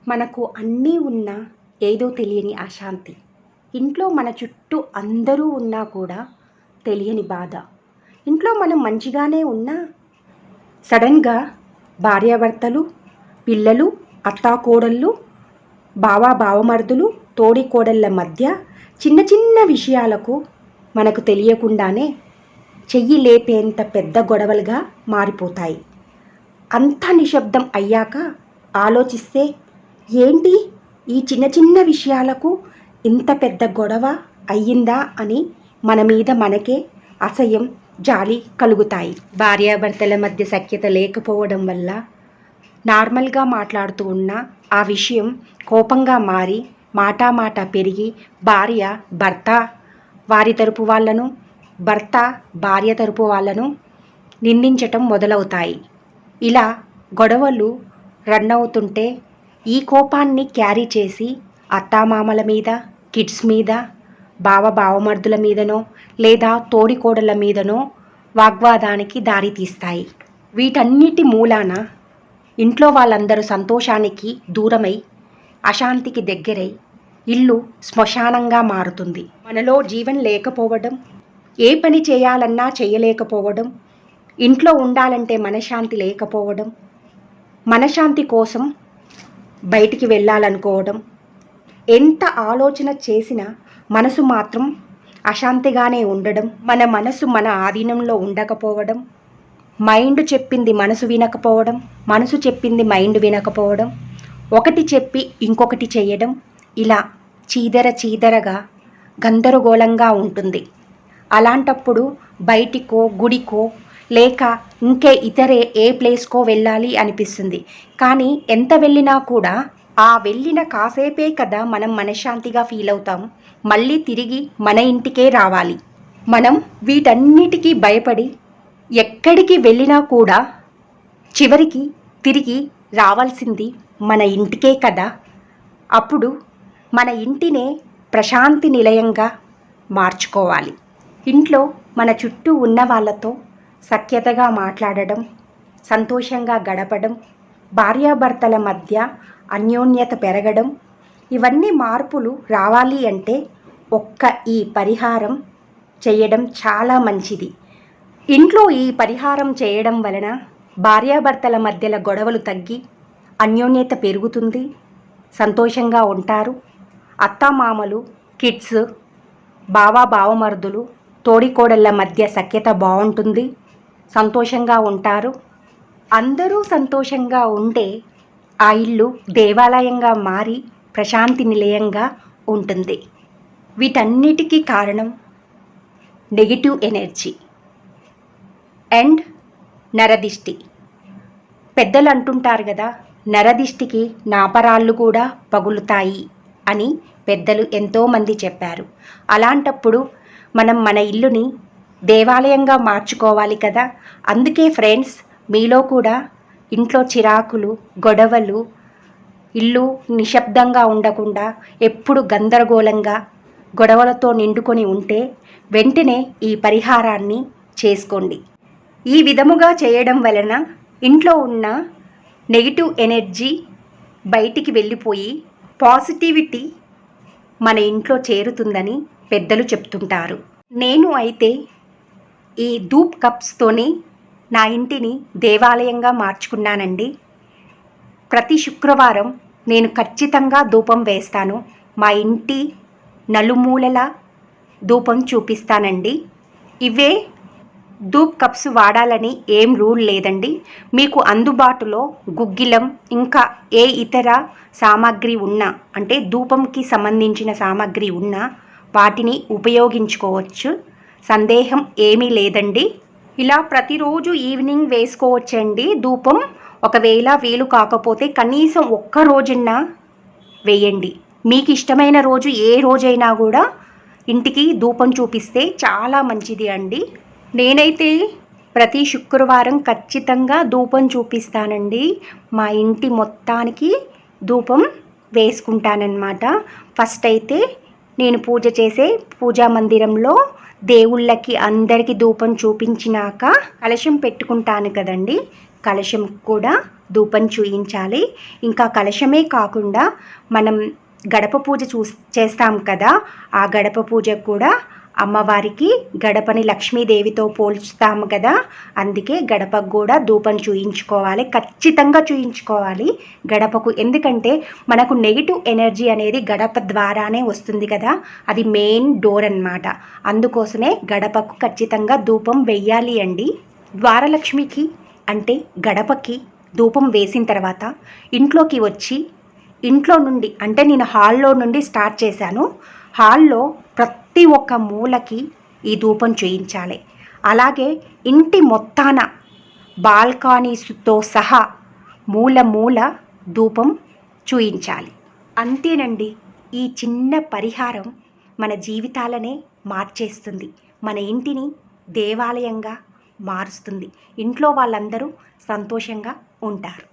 మనకు అన్నీ ఉన్నా ఏదో తెలియని అశాంతి. ఇంట్లో మన చుట్టూ అందరూ ఉన్నా కూడా తెలియని బాధ. ఇంట్లో మనం మంచిగానే ఉన్నా సడన్గా భార్యాభర్తలు, పిల్లలు, అత్తాకోడళ్ళు, బావమరుదులు, తోడికోడళ్ళ మధ్య చిన్న చిన్న విషయాలకు మనకు తెలియకుండానే చెయ్యి లేపేంత పెద్ద గొడవలుగా మారిపోతాయి. అంతా నిశ్శబ్దం అయ్యాక ఆలోచిస్తే ఏంటి ఈ చిన్న చిన్న విషయాలకు ఇంత పెద్ద గొడవ అయ్యిందా అని మన మీద మనకే అసహ్యం, జాలి కలుగుతాయి. భార్యాభర్తల మధ్య సఖ్యత లేకపోవడం వల్ల నార్మల్గా మాట్లాడుతూ ఉన్న ఆ విషయం కోపంగా మారి మాట పెరిగి భార్య భర్త వారి తరపు వాళ్ళను, భర్త భార్య తరపు వాళ్ళను నిందించటం మొదలవుతాయి. ఇలా గొడవలు రన్ అవుతుంటే ఈ కోపాన్ని క్యారీ చేసి అత్తామామల మీద, కిడ్స్ మీద, బావమరుదుల మీదనో లేదా తోడికోడళ్ళ మీదనో వాగ్వాదానికి దారితీస్తాయి. వీటన్నిటి మూలాన ఇంట్లో వాళ్ళందరూ సంతోషానికి దూరమై అశాంతికి దగ్గరై ఇల్లు శ్మశానంగా మారుతుంది. మనలో జీవం లేకపోవడం, ఏ పని చేయాలన్నా చేయలేకపోవడం, ఇంట్లో ఉండాలంటే మనశ్శాంతి లేకపోవడం, మనశ్శాంతి కోసం బయటికి వెళ్ళాలనుకోవడం, ఎంత ఆలోచన చేసినా మనసు మాత్రం అశాంతిగానే ఉండడం, మన మనసు మన ఆధీనంలో ఉండకపోవడం, మైండ్ చెప్పింది మనసు వినకపోవడం, మనసు చెప్పింది మైండ్ వినకపోవడం, ఒకటి చెప్పి ఇంకొకటి చేయడం, ఇలా చీదరగా గందరగోళంగా ఉంటుంది. అలాంటప్పుడు బయటికో గుడికో లేక ఇతరే ఏ ప్లేస్కో వెళ్ళాలి అనిపిస్తుంది. కానీ ఎంత వెళ్ళినా కూడా ఆ వెళ్ళిన కాసేపే కదా మనం మనశ్శాంతిగా ఫీల్ అవుతాం. మళ్ళీ తిరిగి మన ఇంటికే రావాలి. మనం వీటన్నిటికీ భయపడి ఎక్కడికి వెళ్ళినా కూడా చివరికి తిరిగి రావాల్సింది మన ఇంటికే కదా. అప్పుడు మన ఇంటినే ప్రశాంతి నిలయంగా మార్చుకోవాలి. ఇంట్లో మన చుట్టూ ఉన్న వాళ్ళతో సఖ్యతగా మాట్లాడడం, సంతోషంగా గడపడం, భార్యాభర్తల మధ్య అన్యోన్యత పెరగడం, ఇవన్నీ మార్పులు రావాలి అంటే ఈ పరిహారం చేయడం చాలా మంచిది. ఇంట్లో ఈ పరిహారం చేయడం వలన భార్యాభర్తల మధ్యల గొడవలు తగ్గి అన్యోన్యత పెరుగుతుంది, సంతోషంగా ఉంటారు. అత్తామామలు, కిడ్స్, బావమరుదులు, తోడికోడళ్ళ మధ్య సఖ్యత బాగుంటుంది, సంతోషంగా ఉంటారు. అందరూ సంతోషంగా ఉంటే ఆ ఇల్లు దేవాలయంగా మారి ప్రశాంతి నిలయంగా ఉంటుంది. వీటన్నిటికీ కారణం నెగిటివ్ ఎనర్జీ అండ్ నరదిష్టి. పెద్దలు అంటుంటారు కదా, నరదిష్టికి నాపరాళ్ళు కూడా పగులుతాయి అని పెద్దలు ఎంతోమంది చెప్పారు. అలాంటప్పుడు మనం మన ఇల్లుని దేవాలయంగా మార్చుకోవాలి కదా. అందుకే ఫ్రెండ్స్, మీలో కూడా ఇంట్లో చిరాకులు, గొడవలు, ఇల్లు నిశ్శబ్దంగా ఉండకుండా ఎప్పుడు గందరగోళంగా గొడవలతో నిండుకొని ఉంటే వెంటనే ఈ పరిహారాన్ని చేసుకోండి. ఈ విధముగా చేయడం వలన ఇంట్లో ఉన్న నెగిటివ్ ఎనర్జీ బయటికి వెళ్ళిపోయి పాజిటివిటీ మన ఇంట్లో చేరుతుందని పెద్దలు చెప్తుంటారు. నేను అయితే ఈ ధూప్ కప్స్తోని నా ఇంటిని దేవాలయంగా మార్చుకున్నానండి. ప్రతి శుక్రవారం నేను ఖచ్చితంగా ధూపం వేస్తాను. మా ఇంటి నలుమూలల ధూపం చూపిస్తానండి. ఇవే ధూప్ కప్స్ వాడాలని ఏం రూల్ లేదండి. మీకు అందుబాటులో గుగ్గిలం ఇంకా ఏ ఇతర సామాగ్రి ఉన్నా, అంటే ధూపంకి సంబంధించిన సామాగ్రి ఉన్నా వాటిని ఉపయోగించుకోవచ్చు. సందేహం ఏమీ లేదండి. ఇలా ప్రతిరోజు ఈవినింగ్ వేసుకోవచ్చండి ధూపం. ఒకవేళ వీలు కాకపోతే కనీసం ఒక్క రోజున్నా వేయండి. మీకు ఇష్టమైన రోజు ఏ రోజైనా కూడా ఇంటికి ధూపం చూపిస్తే చాలా మంచిది అండి. నేనైతే ప్రతి శుక్రవారం ఖచ్చితంగా ధూపం చూపిస్తానండి. మా ఇంటి మొత్తానికి ధూపం వేసుకుంటానన్నమాట. ఫస్ట్ అయితే నేను పూజ చేసే పూజా మందిరంలో దేవుళ్ళకి అందరికీ ధూపం చూపించినాక కలశం పెట్టుకుంటాను కదండి, కలశం కూడా ధూపం చూయించాలి. ఇంకా కలశమే కాకుండా మనం గడప పూజ చేస్తాం కదా, ఆ గడప పూజకు కూడా అమ్మవారికి గడపని లక్ష్మీదేవితో పోల్చుతాము కదా, అందుకే గడపకు కూడా ధూపం చూయించుకోవాలి. ఖచ్చితంగా చూయించుకోవాలి గడపకు. ఎందుకంటే మనకు నెగిటివ్ ఎనర్జీ అనేది గడప ద్వారానే వస్తుంది కదా, అది మెయిన్ డోర్ అన్నమాట. అందుకోసమే గడపకు ఖచ్చితంగా ధూపం వెయ్యాలి అండి. ద్వారలక్ష్మికి అంటే గడపకి ధూపం వేసిన తర్వాత ఇంట్లోకి వచ్చి, ఇంట్లో నుండి అంటే నేను హాల్లో నుండి స్టార్ట్ చేశాను, హాల్లో ప్రతి ఒక్క మూలకి ఈ ధూపం చేయించాలి. అలాగే ఇంటి మొత్తాన బాల్కనీస్తో సహా మూల మూల ధూపం చూయించాలి. అంతేనండి. ఈ చిన్న పరిహారం మన జీవితాలనే మార్చేస్తుంది, మన ఇంటిని దేవాలయంగా మారుస్తుంది. ఇంట్లో వాళ్ళందరూ సంతోషంగా ఉంటారు.